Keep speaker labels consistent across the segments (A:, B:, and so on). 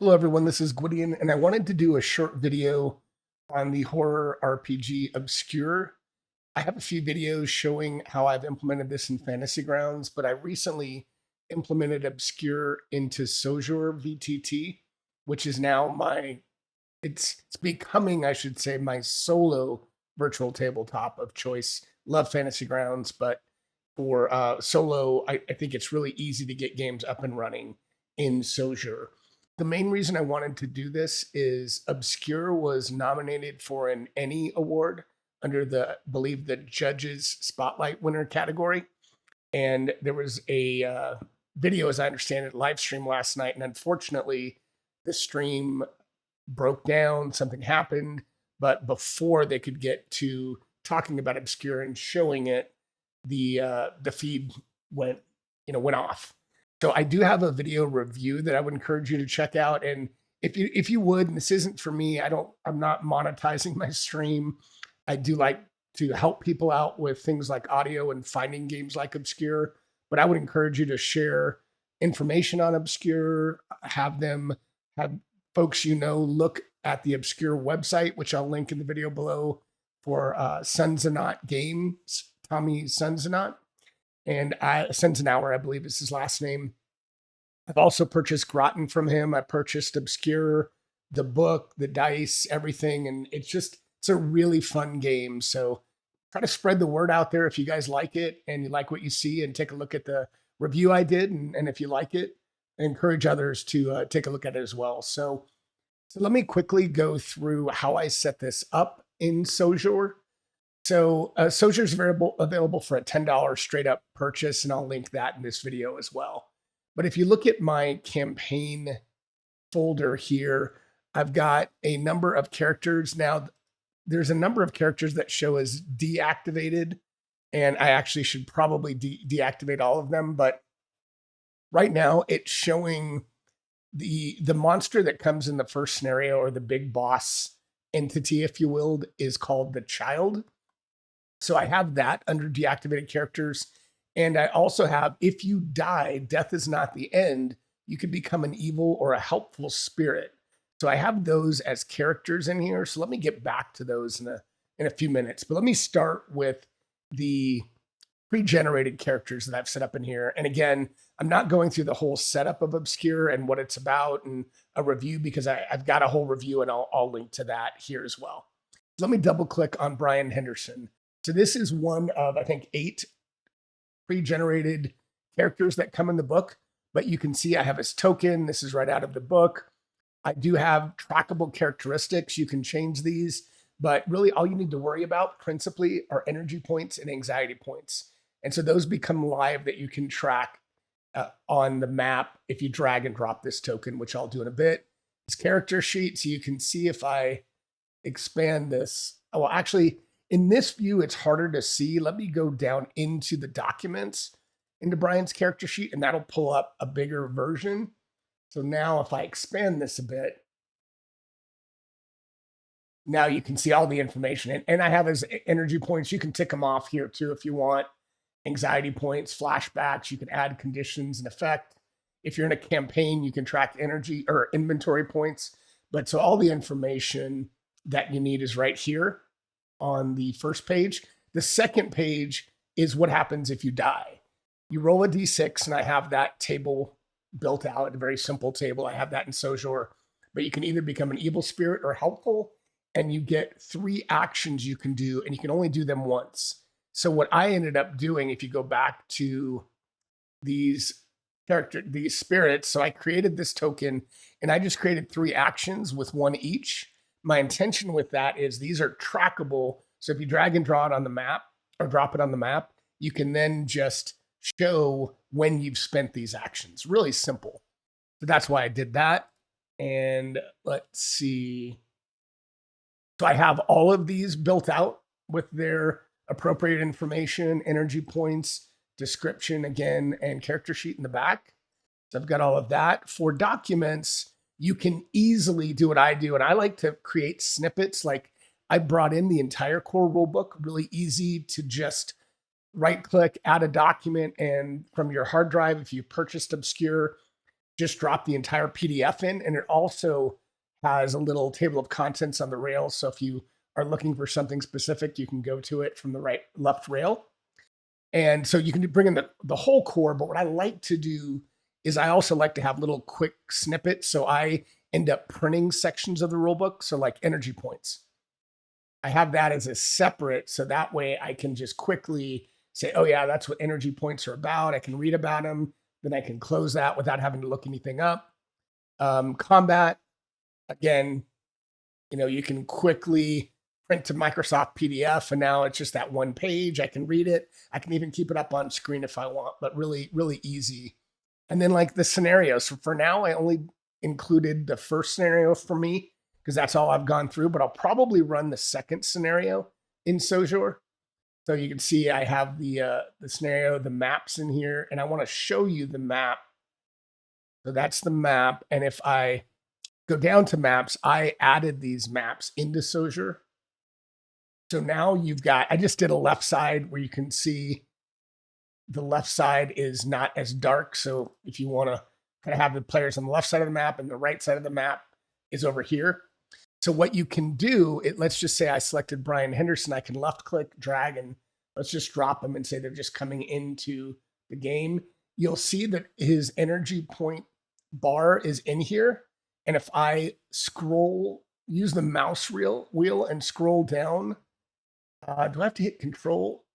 A: Hello everyone, this is Gwydion, and I wanted to do a short video on the horror RPG Obscure. I have a few videos showing how I've implemented this in Fantasy Grounds, but I recently implemented Obscure into Sojour VTT, which is now it's becoming, I should say, my solo virtual tabletop of choice. Love Fantasy Grounds, but for solo, I think it's really easy to get games up and running in Sojour. The main reason I wanted to do this is Obscure was nominated for an Ennie Award under the, I believe, the Judges Spotlight winner category. And there was a video, as I understand it, live stream last night. And unfortunately, the stream broke down, something happened. But before they could get to talking about Obscure and showing it, the feed went off. So I do have a video review that I would encourage you to check out. And if you would, and this isn't for me, I'm not monetizing my stream. I do like to help people out with things like audio and finding games like Obscure. But I would encourage you to share information on Obscure, have folks look at the Obscure website, which I'll link in the video below for Sunsanot Games, Tommy Sunsanot. And Sensenauer, I believe is his last name. I've also purchased Groton from him. I purchased Obscure, the book, the dice, everything, and it's a really fun game. So try to spread the word out there if you guys like it and you like what you see, and take a look at the review I did, and if you like it, encourage others to take a look at it as well. So let me quickly go through how I set this up in Sojour. So Sojour is available for a $10 straight up purchase, and I'll link that in this video as well. But if you look at my campaign folder here, I've got a number of characters. Now, there's a number of characters that show as deactivated, and I actually should probably deactivate all of them. But right now, it's showing the monster that comes in the first scenario, or the big boss entity, if you will, is called the Child. So I have that under deactivated characters. And I also have, if you die, death is not the end. You can become an evil or a helpful spirit. So I have those as characters in here. So let me get back to those in a few minutes. But let me start with the pre-generated characters that I've set up in here. And again, I'm not going through the whole setup of Obscure and what it's about and a review, because I've got a whole review, and I'll link to that here as well. Let me double click on Brian Henderson. So this is one of, I think, 8 pre-generated characters that come in the book, but you can see I have his token. This is right out of the book. I do have trackable characteristics. You can change these, but really all you need to worry about principally are energy points and anxiety points. And so those become live that you can track on the map if you drag and drop this token, which I'll do in a bit. This character sheet, so you can see if I expand this. Well, actually, in this view, it's harder to see. Let me go down into the documents, into Brian's character sheet, and that'll pull up a bigger version. So now if I expand this a bit, now you can see all the information. And I have his energy points. You can tick them off here too if you want. Anxiety points, flashbacks, you can add conditions and effect. If you're in a campaign, you can track energy or inventory points. But so all the information that you need is right here on the first page. The second page is what happens if you die. You roll a d6, and I have that table built out, a very simple table. I have that in Sojour. But you can either become an evil spirit or helpful, and you get 3 actions you can do, and you can only do them once. So what I ended up doing, if you go back to these spirits, so I created this token, and I just created 3 actions with 1 each. My intention with that is these are trackable. So if you drag and draw it on the map or drop it on the map, you can then just show when you've spent these actions. Really simple. So that's why I did that. And let's see. So I have all of these built out with their appropriate information, energy points, description again, and character sheet in the back. So I've got all of that. For documents, you can easily do what I do. And I like to create snippets. Like, I brought in the entire core rulebook, really easy to just right click, add a document. And from your hard drive, if you purchased Obscure, just drop the entire PDF in, and it also has a little table of contents on the rail. So if you are looking for something specific, you can go to it from the left rail. And so you can bring in the whole core. But what I like to do is I also like to have little quick snippets. So I end up printing sections of the rulebook. So like energy points, I have that as a separate. So that way I can just quickly say, oh yeah, that's what energy points are about. I can read about them. Then I can close that without having to look anything up. Combat, again, you can quickly print to Microsoft PDF, and now it's just that one page. I can read it. I can even keep it up on screen if I want, but really, really easy. And then like the scenarios. So for now, I only included the first scenario for me because that's all I've gone through, but I'll probably run the second scenario in Sojour. So you can see I have the scenario, the maps in here, and I want to show you the map. So that's the map. And if I go down to maps, I added these maps into Sojour. So now you've got, I just did a left side where you can see the left side is not as dark. So if you want to kind of have the players on the left side of the map and the right side of the map is over here. So what you can do, let's just say I selected Brian Henderson. I can left click, drag, and let's just drop them and say they're just coming into the game. You'll see that his energy point bar is in here. And if I use the mouse wheel and scroll down, do I have to hit control?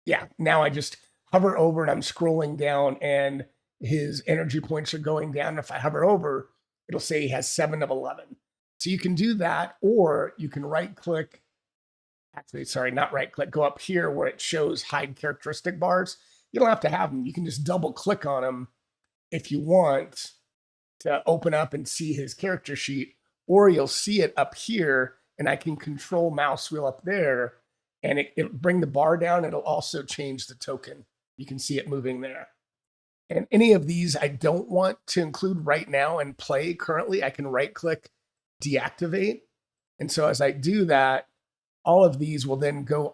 A: Yeah, now I just hover over and I'm scrolling down and his energy points are going down. If I hover over, it'll say he has 7 of 11. So you can do that, or you can right click. Actually, sorry, not right click. Go up here where it shows hide characteristic bars. You don't have to have them. You can just double click on them if you want to open up and see his character sheet, or you'll see it up here and I can control mouse wheel up there and it'll bring the bar down. It'll also change the token. You can see it moving there. And any of these I don't want to include right now and play currently, I can right click, deactivate. And so as I do that, all of these will then go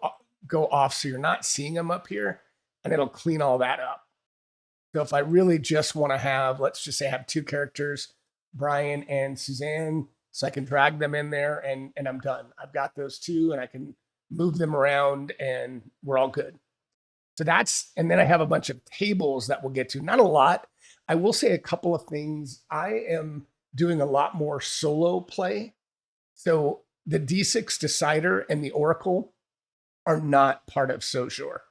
A: off. So you're not seeing them up here and it'll clean all that up. So if I really just want to have, let's just say I have 2 characters, Brian and Suzanne, so I can drag them in there and I'm done. I've got those 2 and I can move them around and we're all good. So and then I have a bunch of tables that we'll get to. Not a lot. I will say a couple of things. I am doing a lot more solo play. So the D6 decider and the Oracle are not part of Sojour.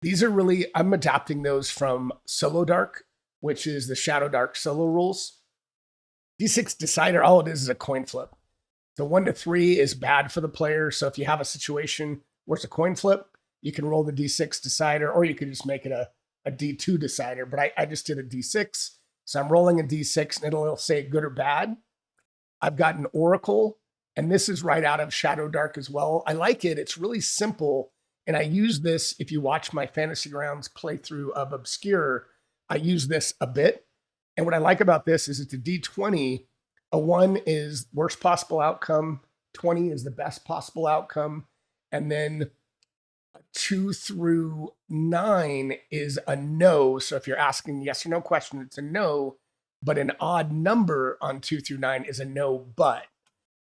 A: These are really, I'm adapting those from Solo Dark, which is the Shadow Dark solo rules. D6 decider, all it is a coin flip. So 1 to 3 is bad for the player. So if you have a situation where it's a coin flip, you can roll the D6 decider, or you could just make it a D2 decider. But I just did a D6. So I'm rolling a D6 and it'll say good or bad. I've got an Oracle, and this is right out of Shadow Dark as well. I like it. It's really simple. And I use this, if you watch my Fantasy Grounds playthrough of Obscure, I use this a bit. And what I like about this is it's a D20. A 1 is worst possible outcome. 20 is the best possible outcome. And then 2 through 9 is a no. So if you're asking yes or no question, it's a no. But an odd number on 2 through 9 is a no, but.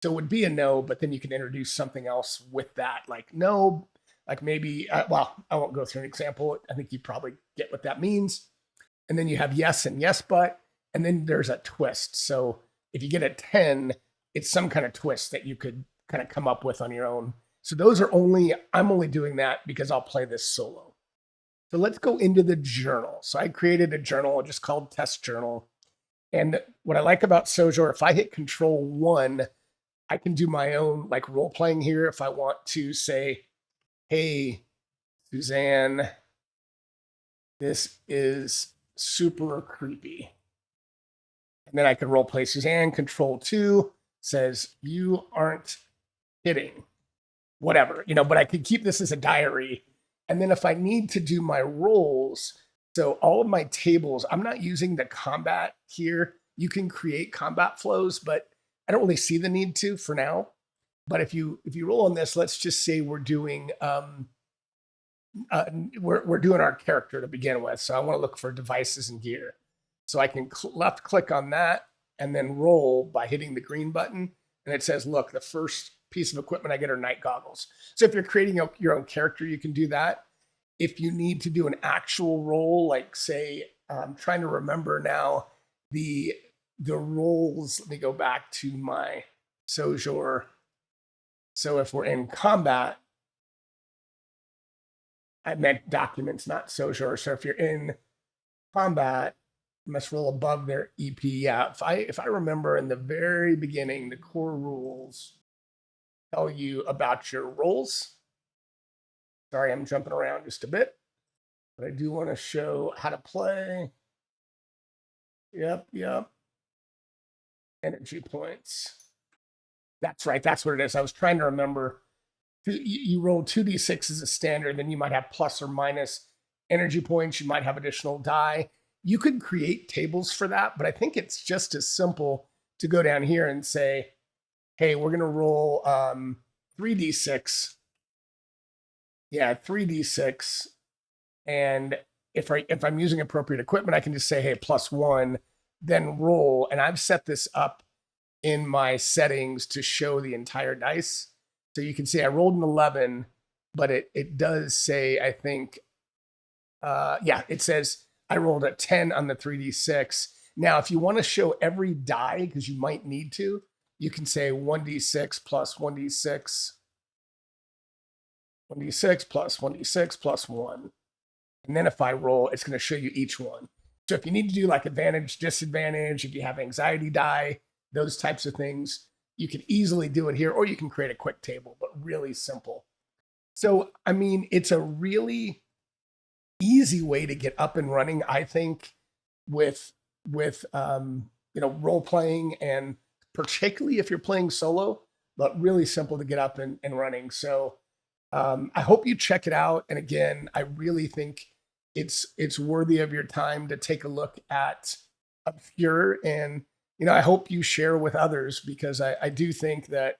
A: So it would be a no, but then you can introduce something else with that, like no, like maybe, well, I won't go through an example. I think you probably get what that means. And then you have yes and yes, but, and then there's a twist. So if you get a 10, it's some kind of twist that you could kind of come up with on your own. So those are I'm only doing that because I'll play this solo. So let's go into the journal. So I created a journal just called Test Journal. And what I like about Sojour, if I hit Control 1, I can do my own like role playing here. If I want to say, hey, Suzanne, this is super creepy. And then I can role play Suzanne. Control 2 says, you aren't hitting, whatever, but I could keep this as a diary. And then if I need to do my rolls, so all of my tables, I'm not using the combat here. You can create combat flows, but I don't really see the need to for now. But if you roll on this, let's just say we're doing we're doing our character to begin with. So I want to look for devices and gear. So I can left click on that and then roll by hitting the green button. And it says, look, the first piece of equipment I get are night goggles. So if you're creating your own character, you can do that. If you need to do an actual roll, like say, I'm trying to remember now the roles. Let me go back to my Sojour. So if we're in combat, I meant documents, not Sojour. So if you're in combat, you must roll above their EP. Yeah, if I remember in the very beginning, the core rules tell you about your rolls. Sorry, I'm jumping around just a bit, but I do want to show how to play. Yep. Energy points. That's right. That's what it is. I was trying to remember. You roll 2d6 as a standard, then you might have plus or minus energy points. You might have additional die. You could create tables for that, but I think it's just as simple to go down here and say, hey, we're going to roll 3d6. Yeah, 3d6. And if I'm using appropriate equipment, I can just say, hey, +1, then roll. And I've set this up in my settings to show the entire dice. So you can see I rolled an 11, but it does say, I think, yeah, it says I rolled a 10 on the 3d6. Now, if you want to show every die, because you might need to, you can say 1d6 plus 1d6, 1d6 plus 1d6 plus 1. And then if I roll, it's going to show you each one. So if you need to do like advantage, disadvantage, if you have anxiety die, those types of things, you can easily do it here, or you can create a quick table, but really simple. So, I mean, it's a really easy way to get up and running, I think, with role playing, and particularly if you're playing solo, but really simple to get up and running. So I hope you check it out. And again, I really think it's worthy of your time to take a look at Obscure. And I hope you share with others, because I do think that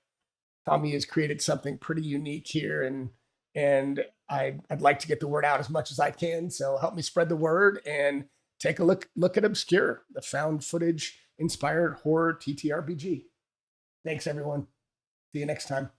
A: Tommy has created something pretty unique here, and I'd like to get the word out as much as I can. So help me spread the word and take a look at Obscure, the found footage inspired horror TTRPG. Thanks, everyone. See you next time.